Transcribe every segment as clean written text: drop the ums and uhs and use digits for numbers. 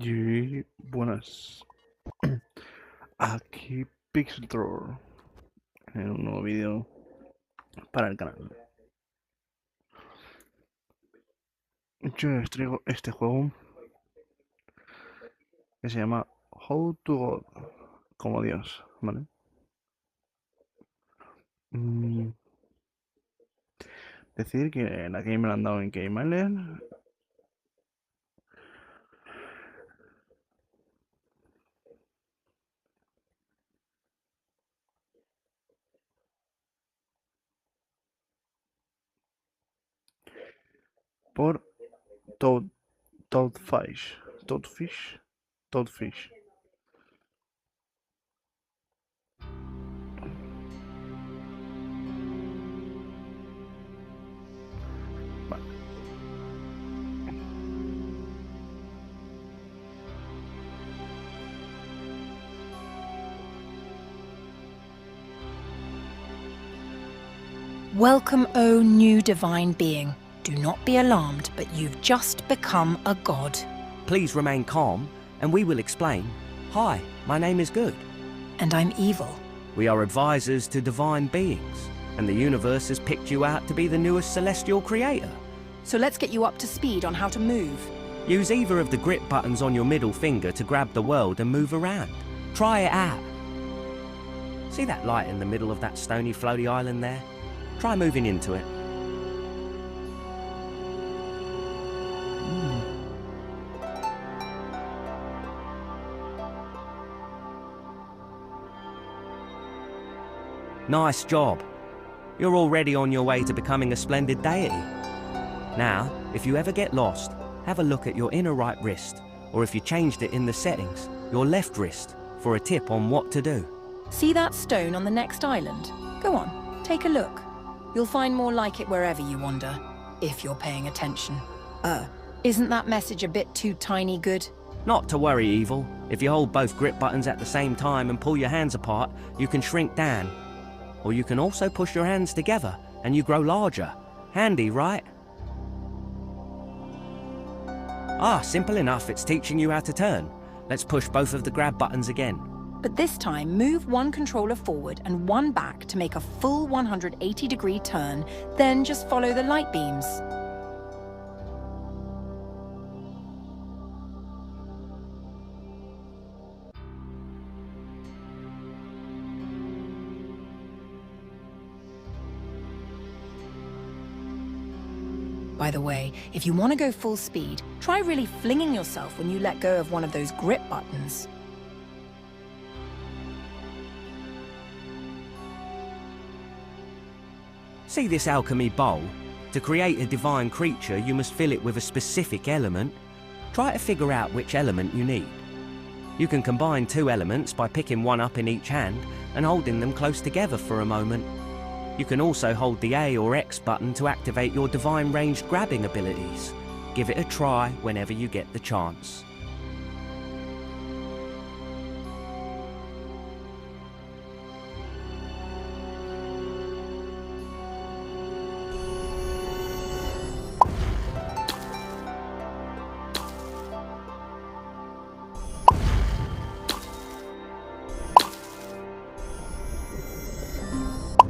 Y buenas, aquí Pixeltor en un nuevo vídeo para el canal. Yo os traigo este juego que se llama How to God, como Dios, ¿vale? Mm, Decir que la game me la han dado en Keymailer por Toad, Toadfish, Toadfish, Toadfish. Vale. Welcome, O new divine being. Do not be alarmed, but you've just become a god. Please remain calm, and we will explain. Hi, my name is Good. And I'm evil. We are advisors to divine beings, and the universe has picked you out to be the newest celestial creator. So let's get you up to speed on how to move. Use either of the grip buttons on your middle finger to grab the world and move around. Try it out. See that light in the middle of that stony floaty island there? Try moving into it. Nice job. You're already on your way to becoming a splendid deity. Now, if you ever get lost, have a look at your inner right wrist, or if you changed it in the settings, your left wrist, for a tip on what to do. See that stone on the next island? Go on, take a look. You'll find more like it wherever you wander, if you're paying attention. Isn't that message a bit too tiny, Good? Not to worry, Evil. If you hold both grip buttons at the same time and pull your hands apart, you can shrink down. Or you can also push your hands together and you grow larger. Handy, right? Simple enough, it's teaching you how to turn. Let's push both of the grab buttons again. But this time, move one controller forward and one back to make a full 180-degree turn, then just follow the light beams. By the way, if you want to go full speed, try really flinging yourself when you let go of one of those grip buttons. See this alchemy bowl? To create a divine creature, you must fill it with a specific element. Try to figure out which element you need. You can combine two elements by picking one up in each hand and holding them close together for a moment. You can also hold the A or X button to activate your divine ranged grabbing abilities. Give it a try whenever you get the chance.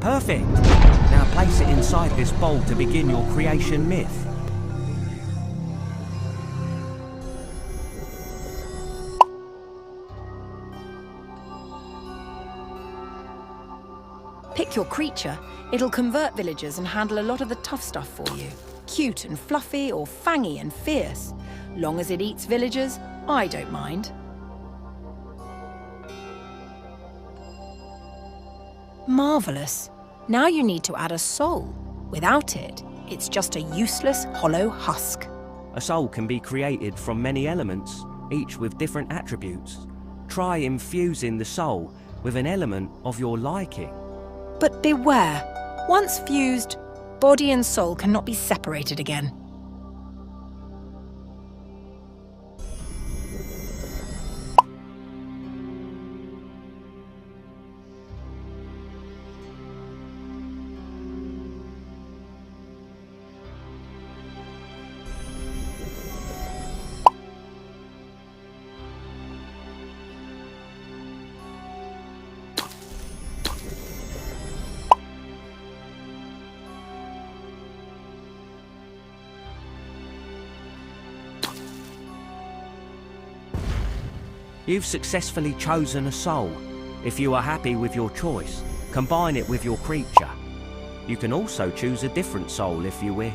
Perfect! Now place it inside this bowl to begin your creation myth. Pick your creature. It'll convert villagers and handle a lot of the tough stuff for you. Cute and fluffy or fangy and fierce. Long as it eats villagers, I don't mind. Marvelous. Now you need to add a soul. Without it, it's just a useless, hollow husk. A soul can be created from many elements, each with different attributes. Try infusing the soul with an element of your liking. But beware. Once fused, body and soul cannot be separated again. You've successfully chosen a soul. If you are happy with your choice, combine it with your creature. You can also choose a different soul if you wish.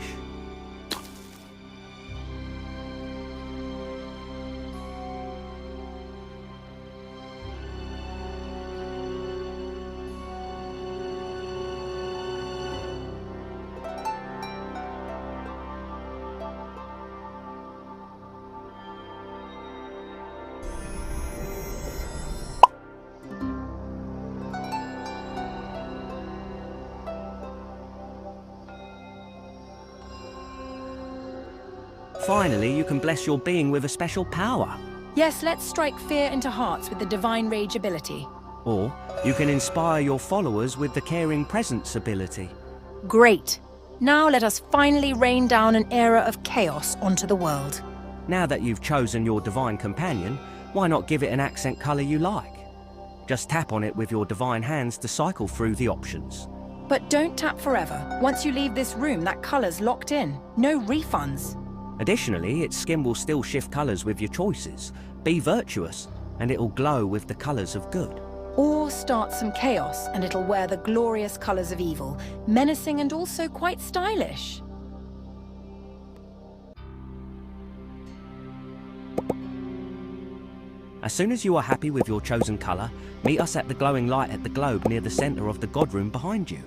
Finally, you can bless your being with a special power. Yes, let's strike fear into hearts with the Divine Rage ability. Or you can inspire your followers with the Caring Presence ability. Great. Now let us finally rain down an era of chaos onto the world. Now that you've chosen your divine companion, why not give it an accent colour you like? Just tap on it with your divine hands to cycle through the options. But don't tap forever. Once you leave this room, that colour's locked in. No refunds. Additionally, its skin will still shift colours with your choices. Be virtuous, and it'll glow with the colours of good. Or start some chaos, and it'll wear the glorious colours of evil, menacing and also quite stylish. As soon as you are happy with your chosen colour, meet us at the glowing light at the globe near the centre of the God Room behind you.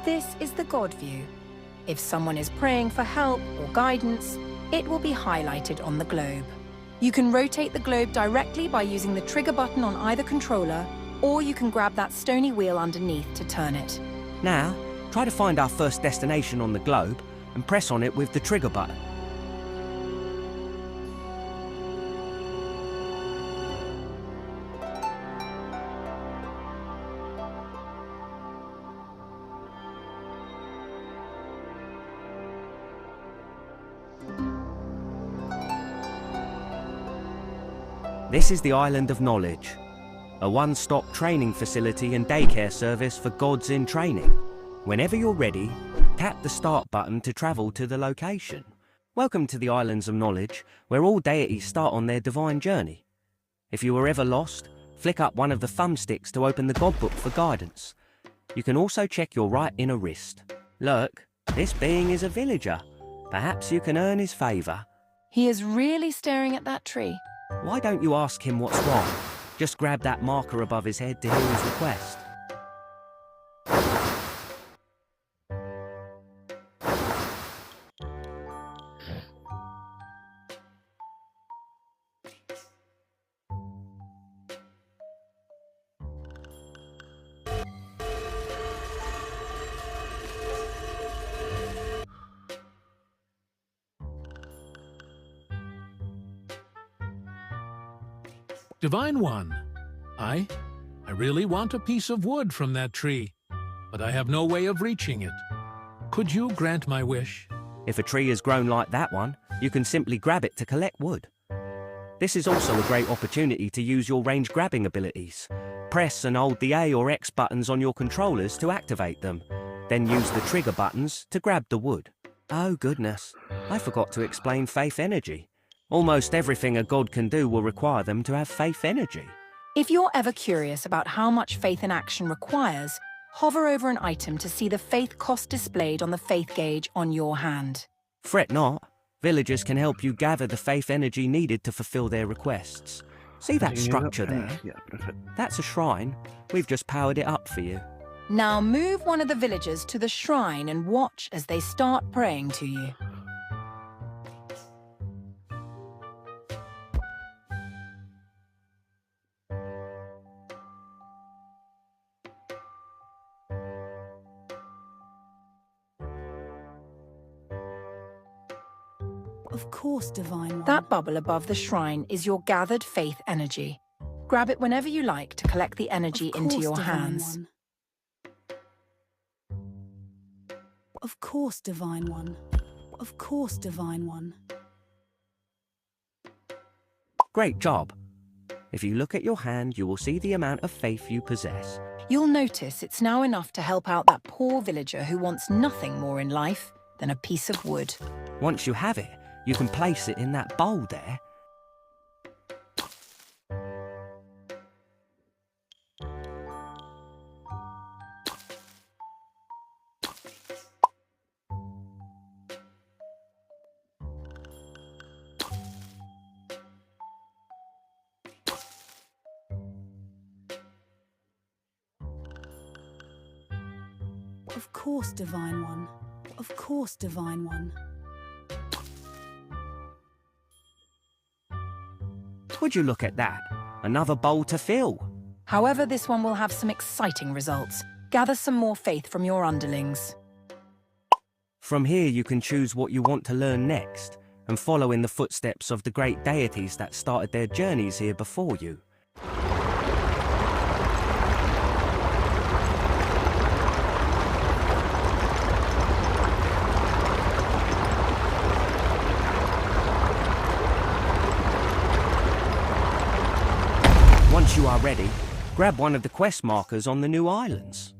This is the God view. If someone is praying for help or guidance, it will be highlighted on the globe. You can rotate the globe directly by using the trigger button on either controller, or you can grab that stony wheel underneath to turn it. Now, try to find our first destination on the globe and press on it with the trigger button. This is the Island of Knowledge, a one-stop training facility and daycare service for gods in training. Whenever you're ready, tap the start button to travel to the location. Welcome to the Islands of Knowledge, where all deities start on their divine journey. If you were ever lost, flick up one of the thumbsticks to open the God Book for guidance. You can also check your right inner wrist. Look, this being is a villager. Perhaps you can earn his favour. He is really staring at that tree. Why don't you ask him what's wrong? Just grab that marker above his head to hear his request. Divine One, I really want a piece of wood from that tree, but I have no way of reaching it. Could you grant my wish? If a tree has grown like that one, you can simply grab it to collect wood. This is also a great opportunity to use your range grabbing abilities. Press and hold the A or X buttons on your controllers to activate them, then use the trigger buttons to grab the wood. Oh goodness, I forgot to explain faith energy. Almost everything a god can do will require them to have faith energy. If you're ever curious about how much faith in action requires, hover over an item to see the faith cost displayed on the faith gauge on your hand. Fret not, villagers can help you gather the faith energy needed to fulfill their requests. See that structure there? Yeah, perfect. That's a shrine. We've just powered it up for you. Now move one of the villagers to the shrine and watch as they start praying to you. Of course, Divine One. That bubble above the shrine is your gathered faith energy. Grab it whenever you like to collect the energy into your hands. Of course, Divine One. Of course, Divine One. Great job. If you look at your hand, you will see the amount of faith you possess. You'll notice it's now enough to help out that poor villager who wants nothing more in life than a piece of wood. Once you have it, you can place it in that bowl there. Of course, Divine One. Of course, Divine One. Would you look at that? Another bowl to fill. However, this one will have some exciting results. Gather some more faith from your underlings. From here you can choose what you want to learn next, and follow in the footsteps of the great deities that started their journeys here before you. Once you are ready, grab one of the quest markers on the new islands.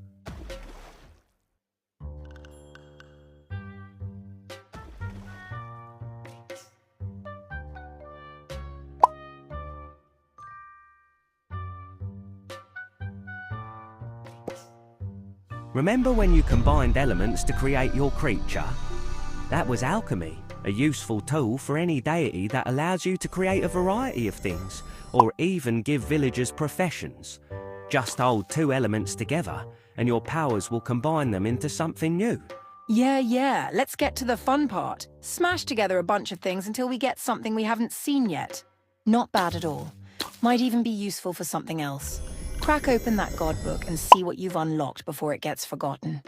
Remember when you combined elements to create your creature? That was alchemy, a useful tool for any deity that allows you to create a variety of things, or even give villagers professions. Just hold two elements together, and your powers will combine them into something new. Yeah, let's get to the fun part. Smash together a bunch of things until we get something we haven't seen yet. Not bad at all. Might even be useful for something else. Crack open that god book and see what you've unlocked before it gets forgotten.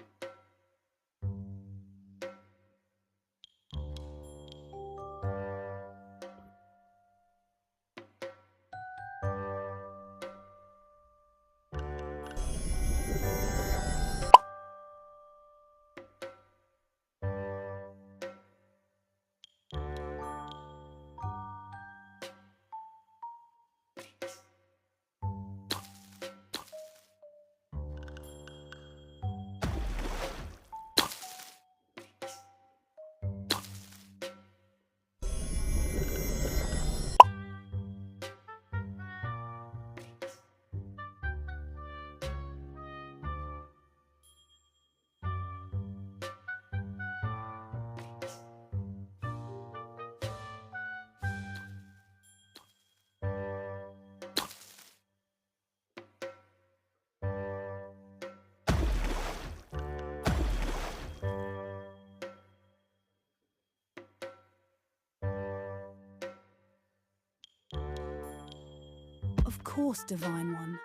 Of course, Divine One.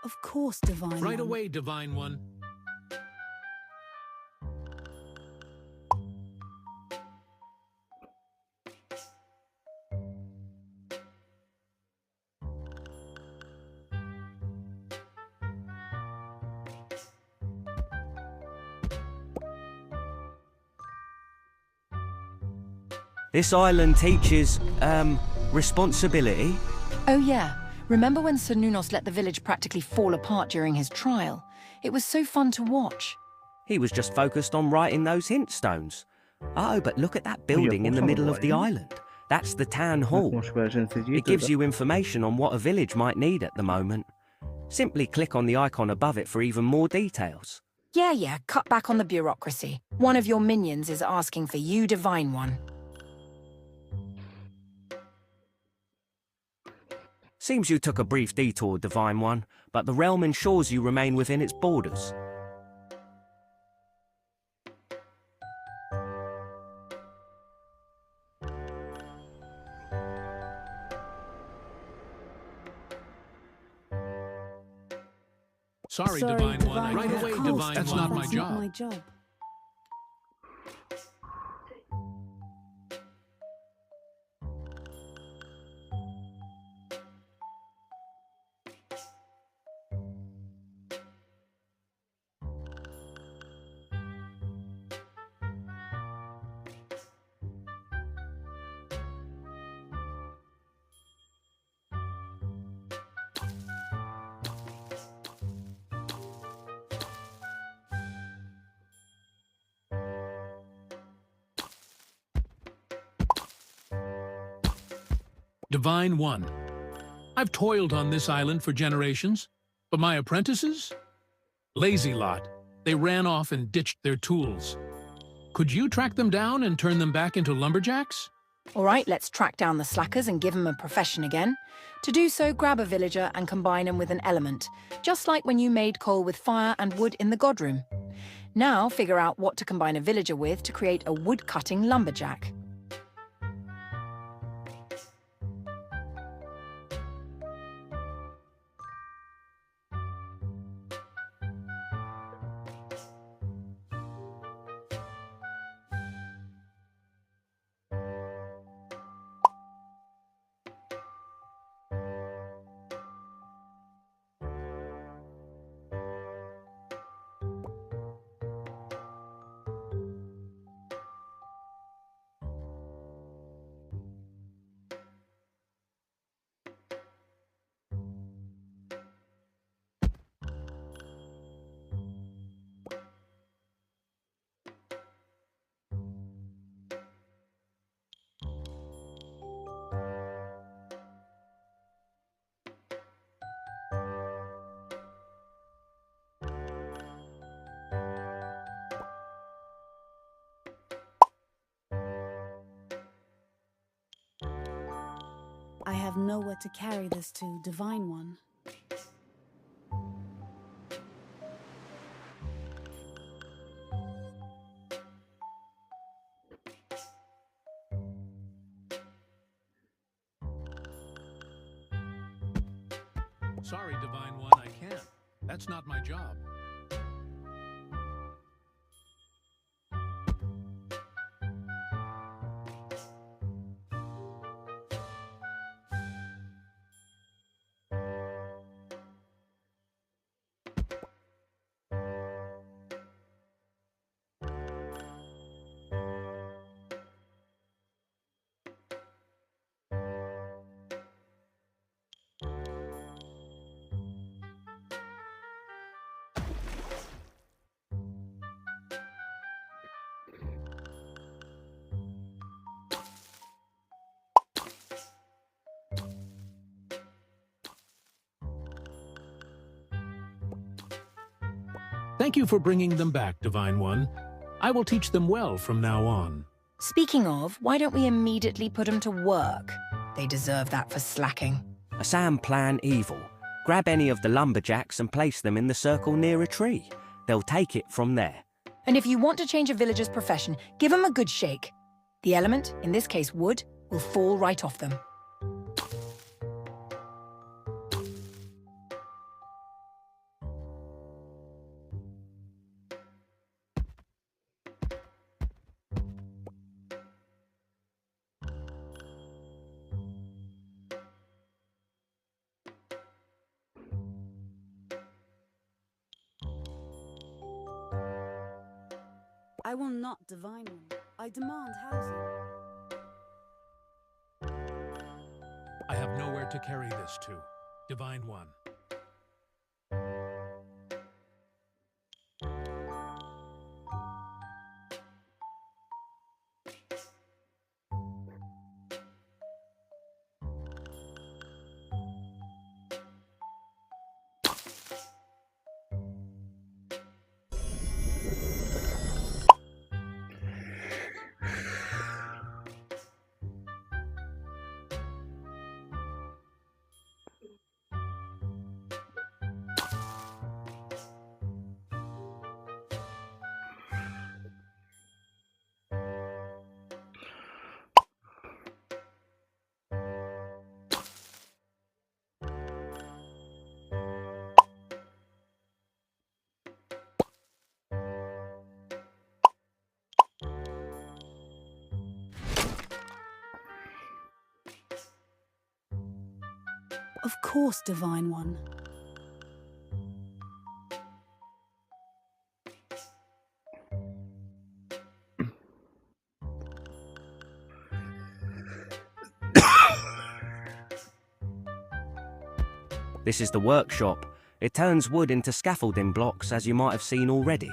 Of course, Divine One. Right away, Divine One. This island teaches, responsibility. Oh yeah, remember when Sir Nunos let the village practically fall apart during his trial? It was so fun to watch. He was just focused on writing those hint stones. Oh, but look at that building in the middle of the island. That's the town hall. It gives you information on what a village might need at the moment. Simply click on the icon above it for even more details. Yeah, cut back on the bureaucracy. One of your minions is asking for you, Divine One. Seems you took a brief detour, Divine One, but the realm ensures you remain within its borders. Sorry, Divine One. Right Of away, course, Divine That's One. not My job. my job. Divine One. I've toiled on this island for generations, but my apprentices? Lazy lot. They ran off and ditched their tools. Could you track them down and turn them back into lumberjacks? All right, let's track down the slackers and give them a profession again. To do so, grab a villager and combine them with an element, just like when you made coal with fire and wood in the god room. Now, figure out what to combine a villager with to create a wood-cutting lumberjack. I have nowhere to carry this to, Divine One. Sorry, Divine One, I can't. That's not my job. Thank you for bringing them back, Divine One. I will teach them well from now on. Speaking of, why don't we immediately put them to work? They deserve that for slacking. A sound plan evil. Grab any of the lumberjacks and place them in the circle near a tree. They'll take it from there. And if you want to change a villager's profession, give them a good shake. The element, in this case wood, will fall right off them. I will not, Divine One. I demand housing. I have nowhere to carry this to, Divine One. Of course, Divine One. This is the workshop. It turns wood into scaffolding blocks, as you might have seen already.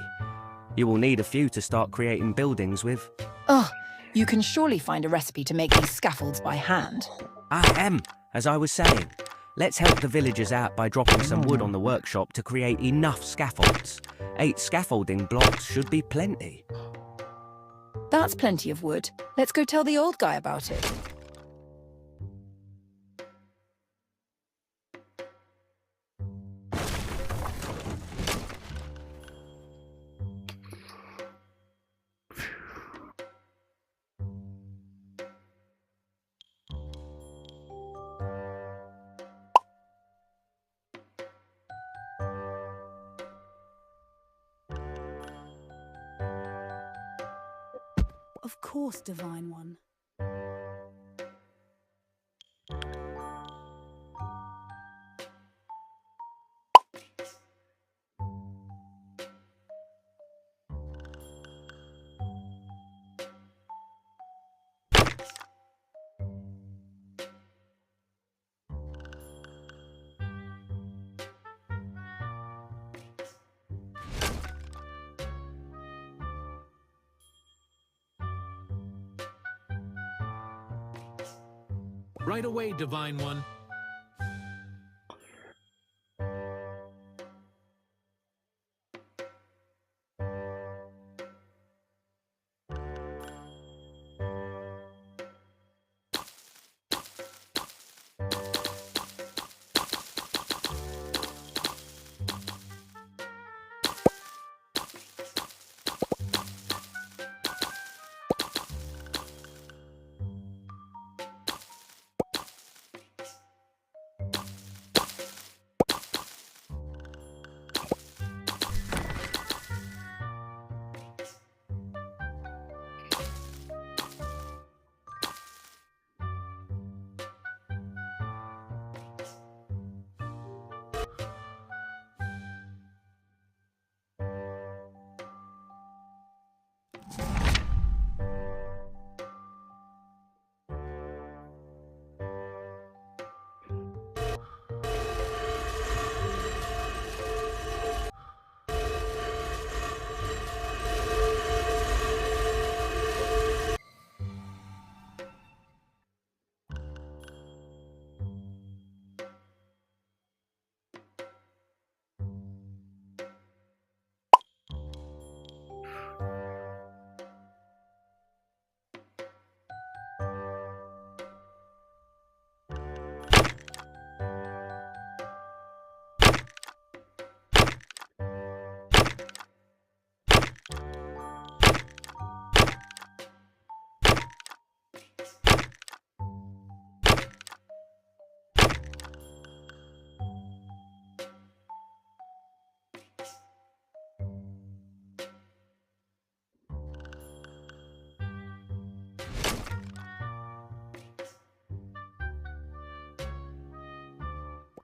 You will need a few to start creating buildings with. Ugh, you can surely find a recipe to make these scaffolds by hand. As I was saying, let's help the villagers out by dropping some wood on the workshop to create enough scaffolds. 8 scaffolding blocks should be plenty. That's plenty of wood. Let's go tell the old guy about it. Of course, Divine One. Right away, Divine One.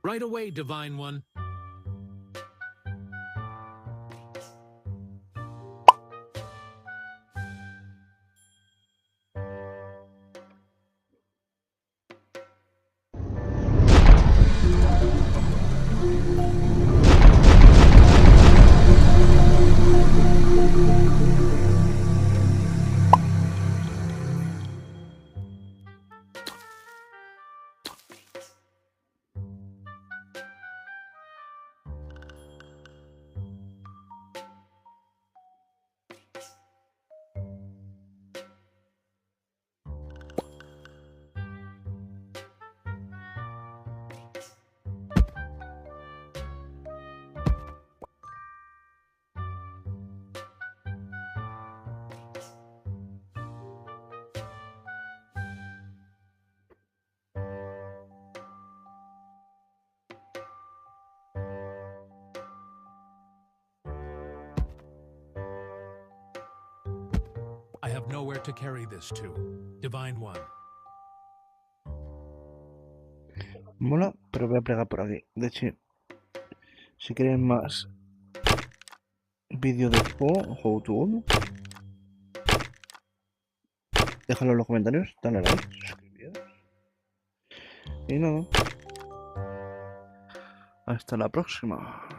Right away, Divine One. I have nowhere to carry this to. Divine One. Mola, pero voy a plegar por aquí. De hecho, si queréis más vídeos de juego, juego to uno, déjalo en los comentarios, dale like, suscribiros. Y nada. Hasta la próxima.